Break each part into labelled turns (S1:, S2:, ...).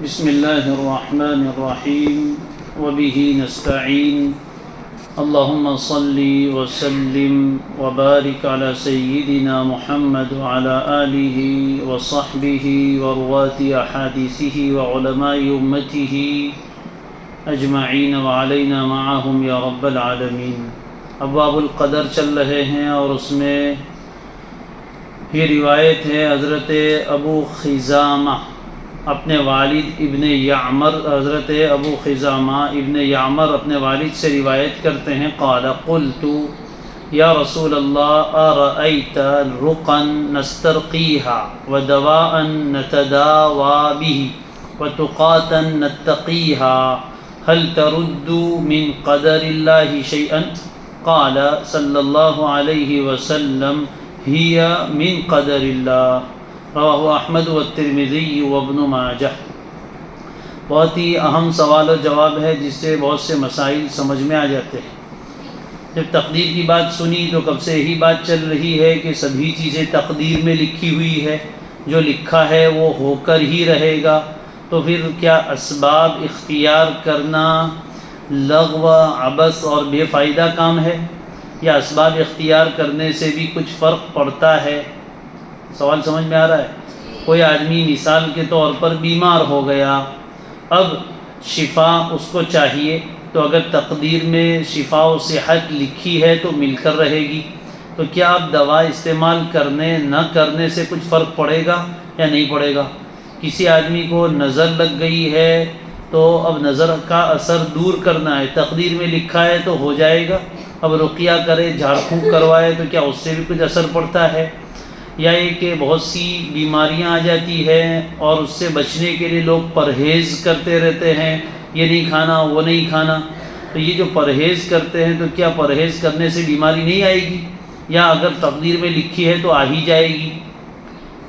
S1: بسم اللہ الرحمن الرحیم وبہ نستعین اللہم صل وسلم وبارک علی سیدنا محمد وعلی آلہ وصحبہ ورواة احادیثہ وعلماء امتہ اجمعین وعلینا معہم یا رب العالمین۔ ابواب القدر چل رہے ہیں اور اس میں یہ روایت ہے حضرت ابو خزامہ اپنے والد ابن یعمر، حضرت ابو خزامہ ابن یعمر اپنے والد سے روایت کرتے ہیں، قال قلت یا رسول اللہ ارأیت رقا نسترقیها ودواء نتداوى به وتقاتا نتقیها هل ترد من قدر اللہ شیئا؟ قال صلی اللہ علیہ وسلم ہی من قدر اللہ، رواہ احمد والترمذی وابن ماجہ۔ بہت ہی اہم سوال و جواب ہے جس سے بہت سے مسائل سمجھ میں آ جاتے ہیں۔ جب تقدیر کی بات سنی تو کب سے یہی بات چل رہی ہے کہ سبھی چیزیں تقدیر میں لکھی ہوئی ہے، جو لکھا ہے وہ ہو کر ہی رہے گا، تو پھر کیا اسباب اختیار کرنا لغو عبث اور بے فائدہ کام ہے، یا اسباب اختیار کرنے سے بھی کچھ فرق پڑتا ہے؟ سوال سمجھ میں آ رہا ہے؟ کوئی آدمی مثال کے طور پر بیمار ہو گیا، اب شفا اس کو چاہیے، تو اگر تقدیر میں شفا و صحت لکھی ہے تو مل کر رہے گی، تو کیا اب دوا استعمال کرنے نہ کرنے سے کچھ فرق پڑے گا یا نہیں پڑے گا؟ کسی آدمی کو نظر لگ گئی ہے تو اب نظر کا اثر دور کرنا ہے، تقدیر میں لکھا ہے تو ہو جائے گا، اب رقیہ کرے، جھاڑ پھونک کروائے تو کیا اس سے بھی کچھ اثر پڑتا ہے؟ یا یہ کہ بہت سی بیماریاں آ جاتی ہیں اور اس سے بچنے کے لیے لوگ پرہیز کرتے رہتے ہیں، یہ نہیں کھانا وہ نہیں کھانا، تو یہ جو پرہیز کرتے ہیں تو کیا پرہیز کرنے سے بیماری نہیں آئے گی، یا اگر تقدیر میں لکھی ہے تو آ ہی جائے گی؟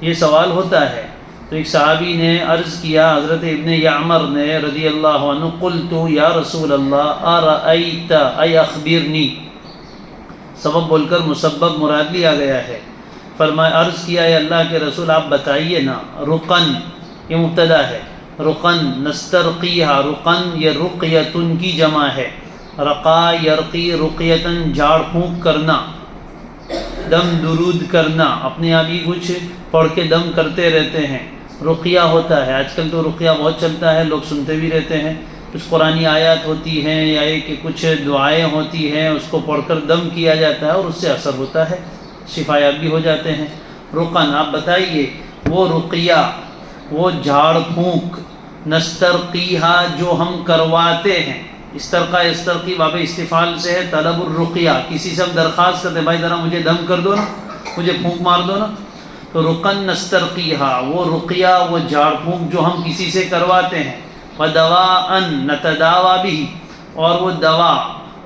S1: یہ سوال ہوتا ہے۔ تو ایک صحابی نے عرض کیا حضرت ابن یعمر نے رضی اللہ عنہ، قلت یا رسول اللہ ارأیت ای اخبرنی، سبب بول کر مسبب مراد لیا گیا ہے، فرمایا عرض کیا اے اللہ کے رسول آپ بتائیے نا، رقن یہ مبتدا ہے، رقن نسترقیہا، رقن یہ رقیتن کی جمع ہے، رقا یرقی رقیتن جھاڑ پھونک کرنا، دم درود کرنا، اپنے آپ ہی کچھ پڑھ کے دم کرتے رہتے ہیں، رقیہ ہوتا ہے۔ آج کل تو رقیہ بہت چلتا ہے، لوگ سنتے بھی رہتے ہیں، کچھ قرآنی آیات ہوتی ہیں یا یہ کہ کچھ دعائیں ہوتی ہیں، اس کو پڑھ کر دم کیا جاتا ہے اور اس سے اثر ہوتا ہے، شفایاب بھی ہو جاتے ہیں۔ رقن آپ بتائیے، وہ رقیہ، وہ جھاڑ پھونک، نسترقیہا جو ہم کرواتے ہیں، استرقا استرقی باب استفعال سے ہے، طلب الرقیہ، کسی سے ہم درخواست کرتے ہیں بھائی ذرا مجھے دم کر دو نا، مجھے پھونک مار دو نا، تو رقن نسترقیہا وہ رقیہ، وہ جھاڑ پھونک جو ہم کسی سے کرواتے ہیں، ودواء نتداوی بہ، اور وہ دوا،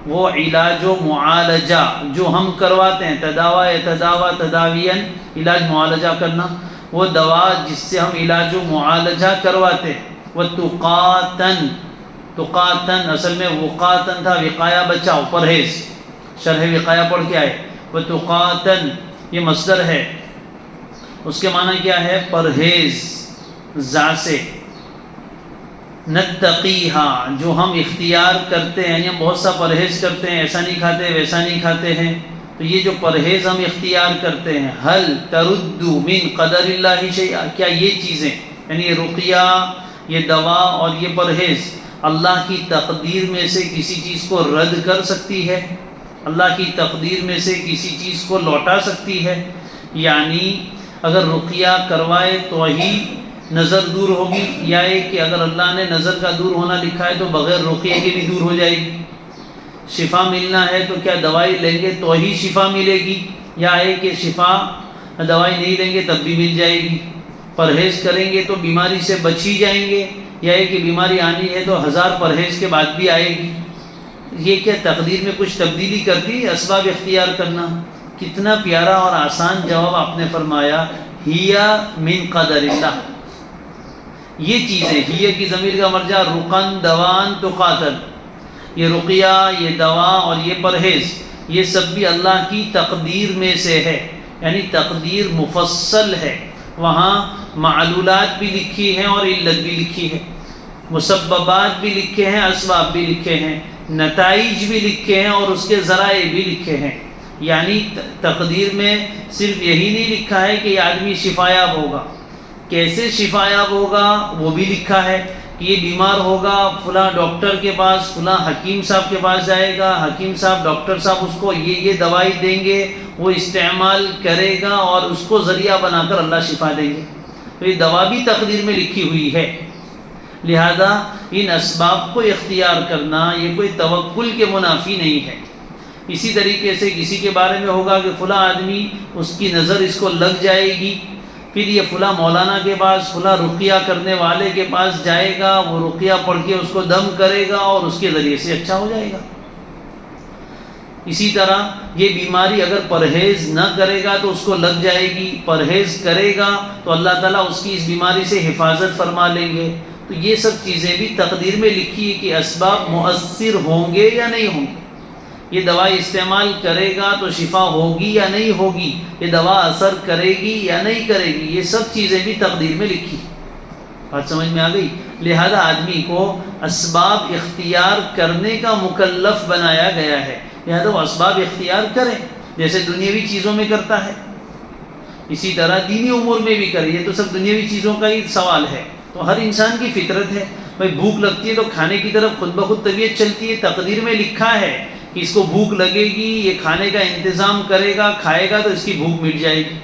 S1: وہ علاج و معالجہ جو ہم کرواتے ہیں، تداوا یتداوا تداویاً علاج معالجہ کرنا، وہ دوا جس سے ہم علاج و معالجہ کرواتے ہیں، وتقاتن، تقاتن اصل میں وقاتن تھا، وقایا بچاؤ، پرہیز، شرح وقایا پڑھ کے آئے، وتقاتن یہ مصدر ہے، اس کے معنی کیا ہے؟ پرہیز، زا سے، نتقیہا جو ہم اختیار کرتے ہیں، یعنی بہت سا پرہیز کرتے ہیں، ایسا نہیں کھاتے ویسا نہیں کھاتے ہیں، تو یہ جو پرہیز ہم اختیار کرتے ہیں، حل ترد من قدر اللہ شیئا، کیا یہ چیزیں یعنی یہ رقیہ، یہ دوا اور یہ پرہیز اللہ کی تقدیر میں سے کسی چیز کو رد کر سکتی ہے، اللہ کی تقدیر میں سے کسی چیز کو لوٹا سکتی ہے؟ یعنی اگر رقیہ کروائے تو ہی نظر دور ہوگی، یا ایک کہ اگر اللہ نے نظر کا دور ہونا لکھا ہے تو بغیر رقیہ کے بھی دور ہو جائے گی؟ شفا ملنا ہے تو کیا دوائی لیں گے تو ہی شفا ملے گی، یا ایک کہ شفا دوائی نہیں لیں گے تب بھی مل جائے گی؟ پرہیز کریں گے تو بیماری سے بچ ہی جائیں گے، یا ایک کہ بیماری آنی ہے تو 1000 پرہیز کے بعد بھی آئے گی؟ یہ کیا تقدیر میں کچھ تبدیلی کر دی اسباب اختیار کرنا؟ کتنا پیارا اور آسان جواب آپ نے فرمایا، ہیا من قدر اللہ، یہ چیزیں، ہی کی ضمیر کا مرجع رقن دوان تقاتل، یہ رقیہ، یہ دوا اور یہ پرہیز، یہ سب بھی اللہ کی تقدیر میں سے ہے، یعنی تقدیر مفصل ہے، وہاں معلولات بھی لکھی ہیں اور علت بھی لکھی ہے۔ مسببات بھی لکھے ہیں، اسباب بھی لکھے ہیں، نتائج بھی لکھے ہیں اور اس کے ذرائع بھی لکھے ہیں۔ یعنی تقدیر میں صرف یہی نہیں لکھا ہے کہ یہ آدمی شفا یاب ہوگا، کیسے شفا یاب ہوگا وہ بھی لکھا ہے کہ یہ بیمار ہوگا، فلاں ڈاکٹر کے پاس، فلاں حکیم صاحب کے پاس جائے گا، حکیم صاحب ڈاکٹر صاحب اس کو یہ دوائی دیں گے، وہ استعمال کرے گا اور اس کو ذریعہ بنا کر اللہ شفا دیں گے۔ تو یہ دوا بھی تقدیر میں لکھی ہوئی ہے۔ لہذا ان اسباب کو اختیار کرنا یہ کوئی توکل کے منافی نہیں ہے۔ اسی طریقے سے کسی کے بارے میں ہوگا کہ فلاں آدمی اس کی نظر اس کو لگ جائے گی، پھر یہ فلاں مولانا کے پاس، فلاں رقیہ کرنے والے کے پاس جائے گا، وہ رقیہ پڑھ کے اس کو دم کرے گا اور اس کے ذریعے سے اچھا ہو جائے گا۔ اسی طرح یہ بیماری اگر پرہیز نہ کرے گا تو اس کو لگ جائے گی، پرہیز کرے گا تو اللہ تعالیٰ اس کی اس بیماری سے حفاظت فرما لیں گے۔ تو یہ سب چیزیں بھی تقدیر میں لکھی ہے کہ اسباب مؤثر ہوں گے یا نہیں ہوں گے، یہ دوا استعمال کرے گا تو شفا ہوگی یا نہیں ہوگی، یہ دوا اثر کرے گی یا نہیں کرے گی، یہ سب چیزیں بھی تقدیر میں لکھی۔ بات سمجھ میں آ گئی؟ لہذا آدمی کو اسباب اختیار کرنے کا مکلف بنایا گیا ہے، لہذا وہ اسباب اختیار کریں جیسے دنیاوی چیزوں میں کرتا ہے، اسی طرح دینی امور میں بھی کرے۔ یہ تو سب دنیاوی چیزوں کا ہی سوال ہے، تو ہر انسان کی فطرت ہے، بھائی بھوک لگتی ہے تو کھانے کی طرف خود بخود طبیعت چلتی ہے، تقدیر میں لکھا ہے کہ اس کو بھوک لگے گی، یہ کھانے کا انتظام کرے گا، کھائے گا تو اس کی بھوک مٹ جائے گی،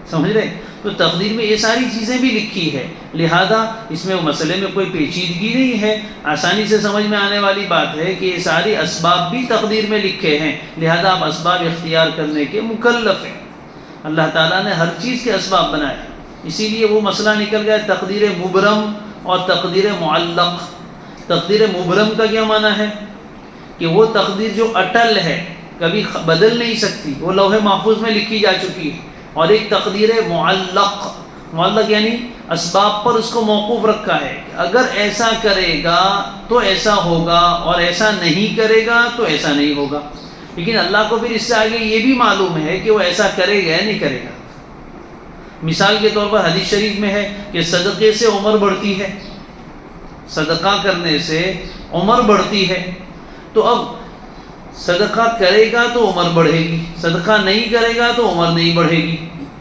S1: سمجھ رہے؟ تو تقدیر میں یہ ساری چیزیں بھی لکھی ہے، لہذا اس میں وہ مسئلے میں کوئی پیچیدگی نہیں ہے، آسانی سے سمجھ میں آنے والی بات ہے کہ یہ ساری اسباب بھی تقدیر میں لکھے ہیں، لہذا آپ اسباب اختیار کرنے کے مکلف ہیں۔ اللہ تعالیٰ نے ہر چیز کے اسباب بنائے، اسی لیے وہ مسئلہ نکل گیا تقدیر مبرم اور تقدیر معلق۔ تقدیر مبرم کا کیا معنی ہے؟ کہ وہ تقدیر جو اٹل ہے، کبھی بدل نہیں سکتی، وہ لوح محفوظ میں لکھی جا چکی ہے، اور ایک تقدیر معلق، معلق یعنی اسباب پر اس کو موقوف رکھا ہے کہ اگر ایسا کرے گا تو ایسا ہوگا اور ایسا نہیں کرے گا تو ایسا نہیں ہوگا۔ لیکن اللہ کو پھر اس سے آگے یہ بھی معلوم ہے کہ وہ ایسا کرے گا یا نہیں کرے گا۔ مثال کے طور پر حدیث شریف میں ہے کہ صدقے سے عمر بڑھتی ہے، صدقہ کرنے سے عمر بڑھتی ہے، تو اب صدقہ کرے گا تو عمر بڑھے گی، صدقہ نہیں کرے گا تو عمر نہیں بڑھے گی۔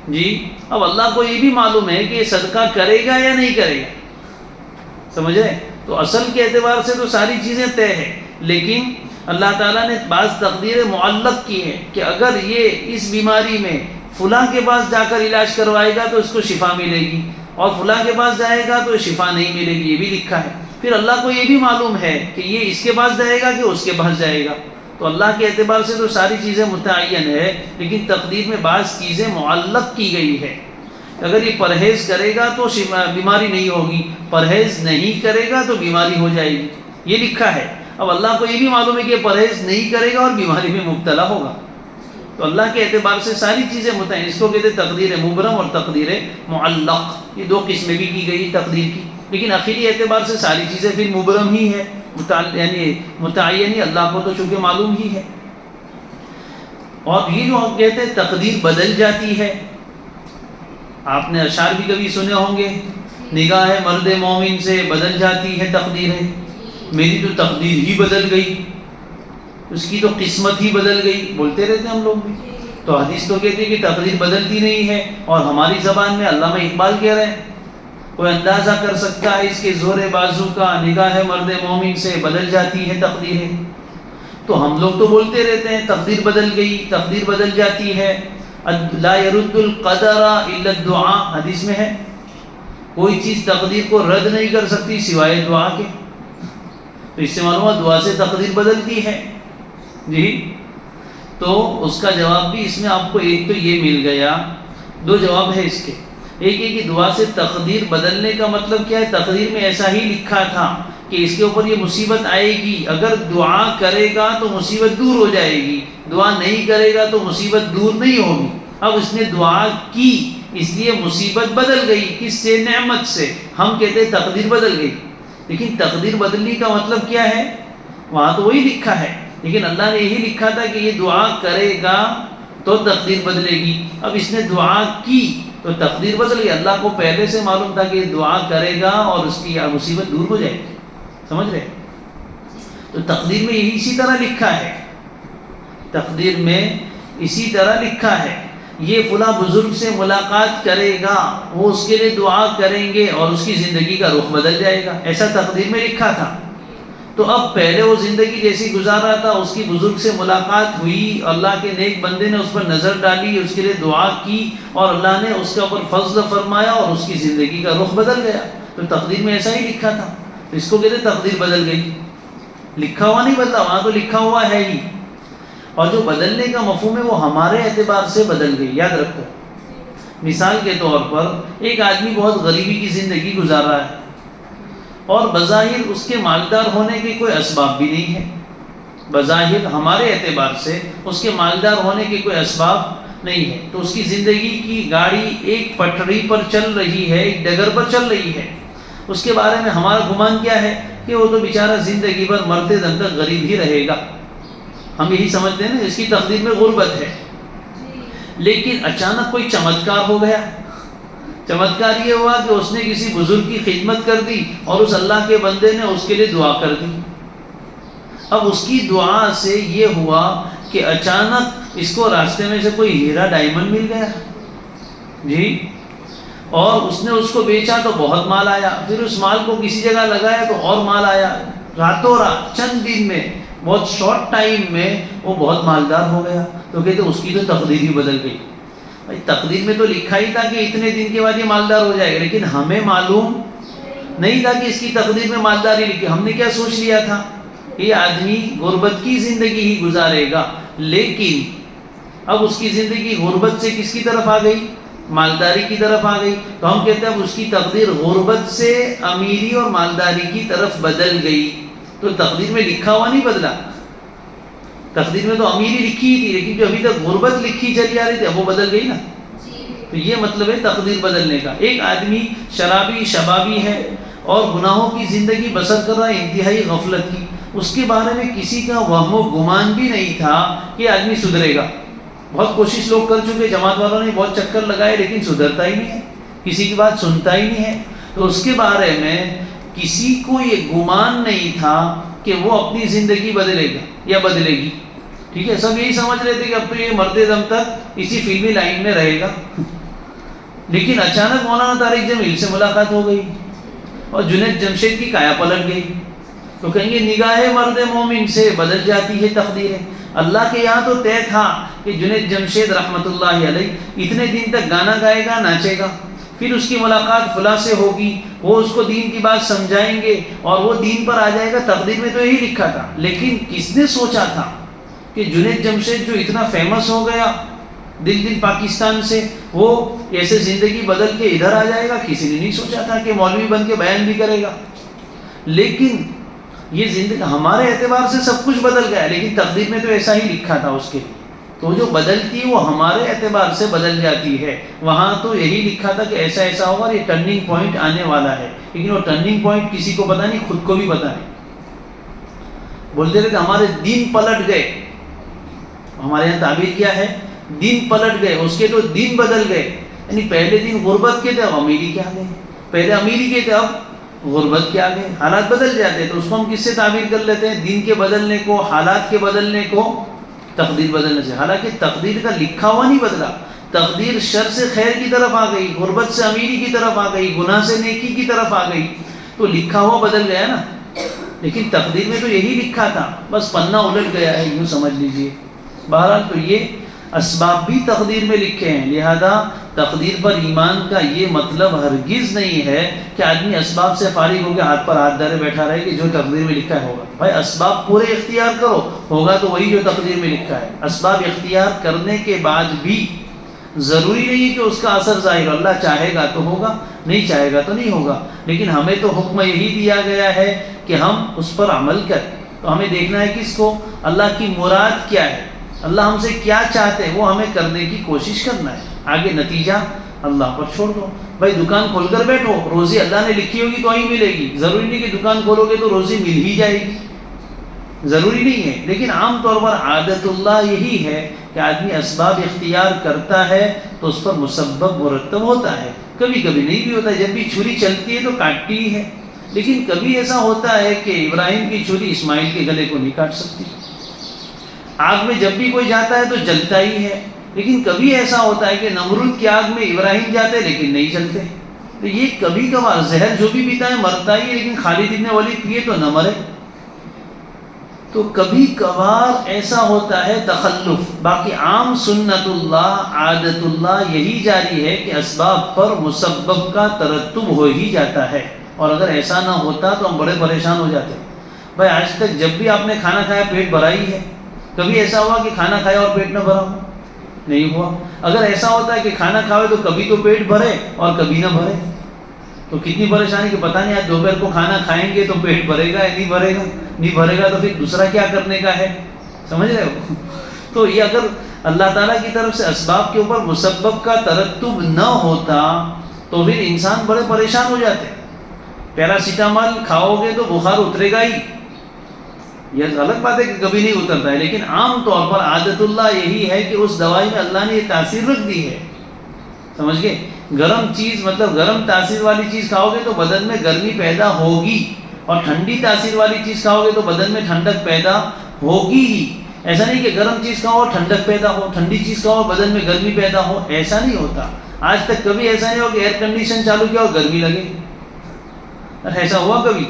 S1: جی اب اللہ کو یہ بھی معلوم ہے کہ یہ صدقہ کرے گا یا نہیں کرے گا، سمجھ رہے؟ تو اصل کے اعتبار سے تو ساری چیزیں طے ہیں، لیکن اللہ تعالیٰ نے بعض تقدیر معلق کی ہے کہ اگر یہ اس بیماری میں فلاں کے پاس جا کر علاج کروائے گا تو اس کو شفا ملے گی، اور فلاں کے پاس جائے گا تو شفا نہیں ملے گی، یہ بھی لکھا ہے۔ پھر اللہ کو یہ بھی معلوم ہے کہ یہ اس کے پاس جائے گا کہ اس کے پاس جائے گا، تو اللہ کے اعتبار سے تو ساری چیزیں متعین ہے، لیکن تقدیر میں بعض چیزیں معلق کی گئی ہے۔ اگر یہ پرہیز کرے گا تو بیماری نہیں ہوگی، پرہیز نہیں کرے گا تو بیماری ہو جائے گی، یہ لکھا ہے۔ اب اللہ کو یہ بھی معلوم ہے کہ یہ پرہیز نہیں کرے گا اور بیماری میں مبتلا ہوگا، تو اللہ کے اعتبار سے ساری چیزیں متعین، اس کو کہتے ہیں تقدیر مبرم اور تقدیر معلق، یہ دو قسمیں بھی کی گئی تقدیر کی، لیکن آخری اعتبار سے ساری چیزیں پھر مبرم ہی ہے، یعنی متعین ہی، اللہ کو تو چونکہ معلوم ہی ہے۔ اور یہ جو ہم کہتے ہیں تقدیر بدل جاتی ہے، آپ نے اشعار بھی کبھی سنے ہوں گے، نگاہ مرد مومن سے بدل جاتی ہے تقدیریں، میری تو تقدیر ہی بدل گئی، اس کی تو قسمت ہی بدل گئی، بولتے رہتے ہیں ہم لوگ بھی۔ تو حدیث تو کہتی ہے کہ تقدیر بدلتی نہیں ہے، اور ہماری زبان میں علامہ اقبال کہہ رہے ہیں کوئی اندازہ کر سکتا ہے اس کے زور بازو کا، نگاہ مرد مومن سے بدل جاتی ہے تقدیریں۔ تو ہم لوگ تو بولتے رہتے ہیں تقدیر بدل گئی، تقدیر بدل جاتی ہے، لا يرد القدر الا الدعاء، حدیث میں ہے کوئی چیز تقدیر کو رد نہیں کر سکتی سوائے دعا کے، تو اس سے معلوم ہے دعا سے تقدیر بدلتی ہے۔ جی تو اس کا جواب بھی اس میں آپ کو ایک تو یہ مل گیا، دو جواب ہے اس کے، ایک ہے کہ دعا سے تقدیر بدلنے کا مطلب کیا ہے، تقدیر میں ایسا ہی لکھا تھا کہ اس کے اوپر یہ مصیبت آئے گی، اگر دعا کرے گا تو مصیبت دور ہو جائے گی، دعا نہیں کرے گا تو مصیبت دور نہیں ہوگی۔ اب اس نے دعا کی اس لیے مصیبت بدل گئی، کس سے؟ نعمت سے، ہم کہتے ہیں تقدیر بدل گئی، لیکن تقدیر بدلنے کا مطلب کیا ہے، وہاں تو وہی لکھا ہے، لیکن اللہ نے یہی لکھا تھا کہ یہ دعا کرے گا تو تقدیر بدلے گی۔ اب اس نے دعا کی تو تقدیر بدل گئی. اللہ کو پہلے سے معلوم تھا کہ یہ دعا کرے گا اور اس کی مصیبت دور ہو جائے گی. سمجھ رہے؟ تو تقدیر میں یہی اسی طرح لکھا ہے، تقدیر میں اسی طرح لکھا ہے یہ فلاں بزرگ سے ملاقات کرے گا، وہ اس کے لیے دعا کریں گے اور اس کی زندگی کا رخ بدل جائے گا، ایسا تقدیر میں لکھا تھا. تو اب پہلے وہ زندگی جیسی گزار رہا تھا، اس کی بزرگ سے ملاقات ہوئی، اللہ کے نیک بندے نے اس پر نظر ڈالی، اس کے لیے دعا کی اور اللہ نے اس کے اوپر فضل فرمایا اور اس کی زندگی کا رخ بدل گیا. تو تقدیر میں ایسا ہی لکھا تھا. اس کو کہتے تقدیر بدل گئی. لکھا ہوا نہیں بدلا، وہاں تو لکھا ہوا ہے ہی. اور جو بدلنے کا مفہوم ہے وہ ہمارے اعتبار سے بدل گئی. یاد رکھو، مثال کے طور پر ایک آدمی بہت غریبی کی زندگی گزار رہا ہے اور بظاہر اس کے مالدار ہونے کے کوئی اسباب بھی نہیں ہے. بظاہر ہمارے اعتبار سے اس کے مالدار ہونے کے کوئی اسباب نہیں ہے. تو اس کی زندگی کی گاڑی ایک پٹری پر چل رہی ہے، ایک ڈگر پر چل رہی ہے. اس کے بارے میں ہمارا گمان کیا ہے کہ وہ تو بیچارہ زندگی بھر مرتے دم تک غریب ہی رہے گا. ہم یہی سمجھتے ہیں نا، اس کی تقدیر میں غربت ہے. لیکن اچانک کوئی چمتکار ہو گیا. چمتکار یہ ہوا کہ اس نے کسی بزرگ کی خدمت کر دی اور اس اللہ کے بندے نے اس کے لیے دعا کر دی. اب اس کی دعا سے یہ ہوا کہ اچانک اس کو راستے میں سے کوئی ہیرا ڈائمنڈ مل گیا جی، اور اس نے اس کو بیچا تو بہت مال آیا. پھر اس مال کو کسی جگہ لگایا تو اور مال آیا. راتوں رات چند دن میں، بہت شارٹ ٹائم میں وہ بہت مالدار ہو گیا. تو کہتے اس کی تو تقدیر ہی بدل گئی. بھائی تقدیر میں تو لکھا ہی تھا کہ اتنے دن کے بعد یہ مالدار ہو جائے گا، لیکن ہمیں معلوم نہیں تھا کہ اس کی تقدیر میں مالداری لکھی. ہم نے کیا سوچ لیا تھا کہ یہ آدمی غربت کی زندگی ہی گزارے گا. لیکن اب اس کی زندگی غربت سے کس کی طرف آ گئی؟ مالداری کی طرف آ گئی. تو ہم کہتے ہیں اب اس کی تقدیر غربت سے امیری اور مالداری کی طرف بدل گئی. تو تقدیر میں لکھا ہوا نہیں بدلا. تقدیر میں تو امیری لکھی ہی تھی، لیکن جو ابھی تک غربت لکھی چلی آ رہی تھی اب وہ بدل گئی نا. تو یہ مطلب ہے تقدیر بدلنے کا. ایک آدمی شرابی شبابی ہے اور گناہوں کی زندگی بسر کر رہا ہے، انتہائی غفلت کی. اس کے بارے میں کسی کا وہم و گمان بھی نہیں تھا کہ آدمی سدھرے گا. بہت کوشش لوگ کر چکے، جماعت والوں نے بہت چکر لگائے، لیکن سدھرتا ہی نہیں ہے، کسی کی بات سنتا ہی نہیں ہے. تو اس کے بارے میں کسی کو یہ گمان نہیں تھا کہ وہ اپنی زندگی بدلے گا یا بدلے گی. ٹھیک ہے، سب یہی سمجھ رہے تھے کہ اب تو یہ مرتے دم تک اسی فلمی لائن میں رہے گا. لیکن اچانک مولانا طارق جمیل سے ملاقات ہو گئی اور جنید جمشید کی کایا پلٹ گئی. تو کہیں گے نگاہ مرد مومن سے بدل جاتی ہے تقدیریں. اللہ کے یہاں تو طے تھا کہ جنید جمشید رحمۃ اللہ علیہ اتنے دن تک گانا گائے گا، ناچے گا، پھر اس کی ملاقات فلاں سے ہوگی، وہ اس کو دین کی بات سمجھائیں گے اور وہ دین پر آ جائے گا. تقدیر میں تو یہی لکھا تھا. لیکن کس نے سوچا تھا کہ جنید جمشید جو اتنا فیمس ہو گیا دل پاکستان سے، وہ ایسے زندگی بدل کے ادھر آ جائے گا؟ کسی نے نہیں سوچا تھا کہ مولوی بن کے بیان بھی کرے گا. لیکن یہ زندگی ہمارے اعتبار سے سب کچھ بدل گیا، لیکن تقدیر میں تو ایسا ہی لکھا تھا اس کے. تو جو بدلتی ہے وہ ہمارے اعتبار سے بدل جاتی ہے. وہاں تو یہی لکھا تھا کہ ایسا ایسا ہوگا اور یہ ٹرننگ پوائنٹ آنے والا ہے. لیکن وہ ٹرننگ پوائنٹ کسی کو پتہ نہیں، خود کو بھی پتہ نہیں. بولتے رہے کہ ہمارے دین پلٹ گئے. ہمارے یہاں تعبیر کیا ہے؟ دین پلٹ گئے. اس کے تو دین بدل گئے. یعنی پہلے دن غربت کے تھے، اب امیری کے آ گئے. پہلے امیری کے تھے، اب غربت کے آ گئے. حالات بدل جاتے. تو اس کو ہم کس سے تعبیر کر لیتے ہیں؟ دین کے بدلنے کو، حالات کے بدلنے کو تقدیر بدلنے سے. حالانکہ تقدیر کا لکھا ہوا نہیں بدلا. تقدیر شر سے خیر کی طرف آ گئی، غربت سے امیری کی طرف آ گئی، گناہ سے نیکی کی طرف آ گئی. تو لکھا ہوا بدل گیا نا. لیکن تقدیر میں تو یہی لکھا تھا، بس پنہ الٹ گیا ہے، یوں سمجھ لیجئے. بہرحال تو یہ اسباب بھی تقدیر میں لکھے ہیں. لہذا تقدیر پر ایمان کا یہ مطلب ہرگز نہیں ہے کہ آدمی اسباب سے فارغ ہو کے ہاتھ پر ہاتھ دھرے بیٹھا رہے کہ جو تقدیر میں لکھا ہے ہوگا. بھائی اسباب پورے اختیار کرو، ہوگا تو وہی جو تقدیر میں لکھا ہے. اسباب اختیار کرنے کے بعد بھی ضروری نہیں ہے کہ اس کا اثر ظاہر. اللہ چاہے گا تو ہوگا، نہیں چاہے گا تو نہیں ہوگا. لیکن ہمیں تو حکم یہی دیا گیا ہے کہ ہم اس پر عمل کریں. تو ہمیں دیکھنا ہے کس کو؟ اللہ کی مراد کیا ہے، اللہ ہم سے کیا چاہتے ہیں، وہ ہمیں کرنے کی کوشش کرنا ہے. آگے نتیجہ اللہ پر چھوڑ دو. بھائی دکان کھول کر بیٹھو، روزی اللہ نے لکھی ہوگی تو ہی ملے گی. ضروری نہیں کہ دکان کھولو گے تو روزی مل ہی جائے گی. ضروری نہیں ہے، لیکن عام طور پر عادت اللہ یہی ہے کہ آدمی اسباب اختیار کرتا ہے تو اس پر مسبب مرتب ہوتا ہے. کبھی کبھی نہیں بھی ہوتا، جب بھی چھری چلتی ہے تو کاٹتی ہی ہے، لیکن کبھی ایسا ہوتا ہے کہ ابراہیم کی چھری اسماعیل کے گلے کو نہیں کاٹ سکتی. آگ میں جب بھی کوئی جاتا ہے تو جلتا ہی ہے، لیکن کبھی ایسا ہوتا ہے کہ نمرود کی آگ میں ابراہیم جاتے لیکن نہیں جلتے. تو یہ کبھی کبھار زہر جو بھی پیتا ہے مرتا ہی ہے، لیکن خالد ابن ولید پیے تو نہ مرے. تو کبھی کبھار ایسا ہوتا ہے تخلف. باقی عام سنت اللہ عادت اللہ یہی جاری ہے کہ اسباب پر مسبب کا ترتب ہو ہی جاتا ہے، اور اگر ایسا نہ ہوتا تو ہم بڑے پریشان ہو جاتے. بھائی آج تک جب بھی آپ نے کھانا کھایا پیٹ بھرا ہی ہے؟ کبھی ایسا ہوا کہ کھانا کھایا اور پیٹ نہ بھرا ہو؟ نہیں ہوا. اگر ایسا ہوتا ہے کہ کھانا کھاوے تو کبھی تو پیٹ بھرے اور کبھی نہ بھرے، تو کتنی پریشانی کہ پتہ نہیں آج دوپہر کو کھانا کھائیں گے تو پیٹ بھرے گا یا نہیں بھرے گا. نہیں بھرے گا تو پھر دوسرا کیا کرنے کا ہے، سمجھ رہے ہو؟ تو یہ اگر اللہ تعالیٰ کی طرف سے اسباب کے اوپر مسبب کا ترتب نہ ہوتا تو پھر انسان بڑے پریشان ہو جاتے. پیراسیٹامول کھاؤ گے تو بخار اترے گا ہی، یہ الگ بات ہے کہ کبھی نہیں اترتا ہے، لیکن عام طور پر عادت اللہ یہی ہے کہ اس دوائی میں اللہ نے یہ تاثیر رکھ دی ہے. سمجھ گئے؟ گرم چیز مطلب گرم تاثیر والی چیز کھاؤ گے تو بدن میں گرمی پیدا ہوگی، اور ٹھنڈی تاثیر والی چیز کھاؤ گے تو بدن میں ٹھنڈک پیدا ہوگی ہی. ایسا نہیں کہ گرم چیز کھاؤ اور ٹھنڈک پیدا ہو، ٹھنڈی چیز کھاؤ اور بدن میں گرمی پیدا ہو، ایسا نہیں ہوتا. آج تک کبھی ایسا نہیں ہو کہ ایئر کنڈیشن چالو کیا اور گرمی لگے. ایسا ہوا کبھی؟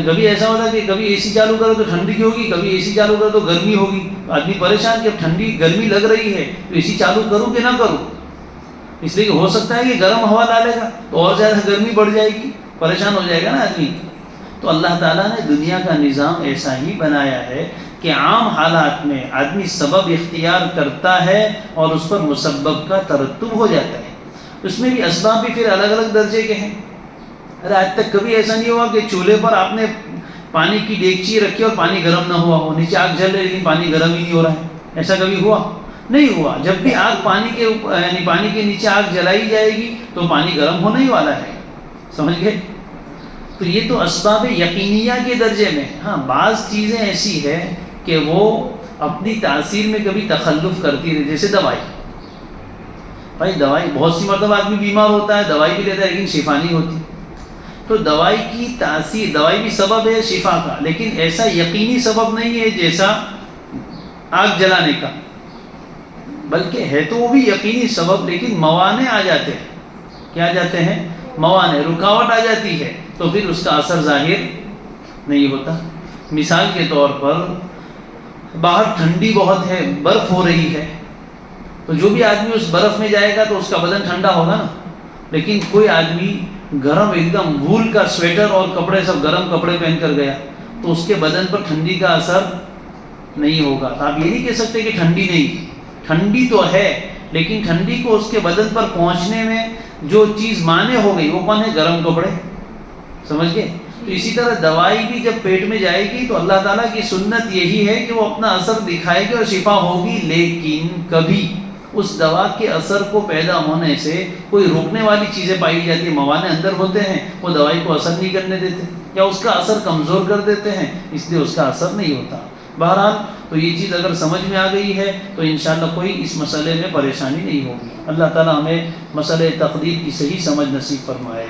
S1: کبھی ایسا ہوتا کہ کبھی اے سی چالو کرو تو ٹھنڈی ہوگی، کبھی اے سی چالو کرو تو گرمی ہوگی. آدمی پریشان کہ اب ٹھنڈی گرمی لگ رہی ہے تو اے سی چالو کروں کہ نہ کروں، اس لیے کہ ہو سکتا ہے کہ گرم ہوا ڈالے گا تو اور زیادہ گرمی بڑھ جائے گی، پریشان ہو جائے گا نا آدمی. تو اللہ تعالیٰ نے دنیا کا نظام ایسا ہی بنایا ہے کہ عام حالات میں آدمی سبب اختیار کرتا ہے اور اس پر مسبب کا ترتب ہو جاتا ہے. اس میں بھی اسباب بھی پھر الگ الگ درجے کے ہیں. ارے آج تک کبھی ایسا نہیں ہوا کہ چولہے پر آپ نے پانی کی دیگچی رکھی اور پانی گرم نہ ہوا ہو، نیچے آگ جل رہی لیکن پانی گرم ہی نہیں ہو رہا ہے؟ ایسا کبھی ہوا؟ نہیں ہوا. جب بھی آگ پانی کے نیچے آگ جلائی جائے گی تو پانی گرم ہونے ہی والا ہے. سمجھ گئے؟ تو یہ تو اسباب یقینیہ کے درجے میں. ہاں بعض چیزیں ایسی ہے کہ وہ اپنی تاثیر میں کبھی تخلف کرتی رہتی، جیسے دوائی. بھائی دوائی بہت سی مرتبہ آدمی بیمار ہوتا ہے، دوائی بھی لیتا ہے لیکن شفا نہیں ہوتی. تو دوائی کی تاثیر، دوائی بھی سبب ہے شفا کا، لیکن ایسا یقینی سبب نہیں ہے جیسا آگ جلانے کا، بلکہ ہے تو وہ بھی یقینی سبب، لیکن موانع آ جاتے ہیں. کیا آ جاتے ہیں؟ موانع، رکاوٹ آ جاتی ہے تو پھر اس کا اثر ظاہر نہیں ہوتا. مثال کے طور پر باہر ٹھنڈی بہت ہے، برف ہو رہی ہے، تو جو بھی آدمی اس برف میں جائے گا تو اس کا بدن ٹھنڈا ہوگا نا. لیکن کوئی آدمی گرم ایک دم وول کا سویٹر اور کپڑے سب گرم کپڑے پہن کر گیا تو اس کے بدن پر ٹھنڈی کا اثر نہیں ہوگا. تو آپ یہ نہیں کہہ سکتے کہ ٹھنڈی نہیں، ٹھنڈی تو ہے، لیکن ٹھنڈی کو اس کے بدن پر پہنچنے میں جو چیز مانع ہو گئی وہ کون ہے؟ گرم کپڑے. سمجھ گئے؟ تو اسی طرح دوائی بھی جب پیٹ میں جائے گی تو اللہ تعالیٰ کی سنت یہی ہے کہ وہ اپنا اثر دکھائے گی اور شفا ہوگی، لیکن کبھی اس دوا کے اثر کو پیدا ہونے سے کوئی روکنے والی چیزیں پائی جاتی ہیں، موانع اندر ہوتے ہیں، وہ دوائی کو اثر نہیں کرنے دیتے یا اس کا اثر کمزور کر دیتے ہیں، اس لیے اس کا اثر نہیں ہوتا. بہرحال تو یہ چیز اگر سمجھ میں آ گئی ہے تو انشاءاللہ کوئی اس مسئلے میں پریشانی نہیں ہوگی. اللہ تعالیٰ ہمیں مسئلہ تقدیر کی صحیح سمجھ نصیب فرمائے.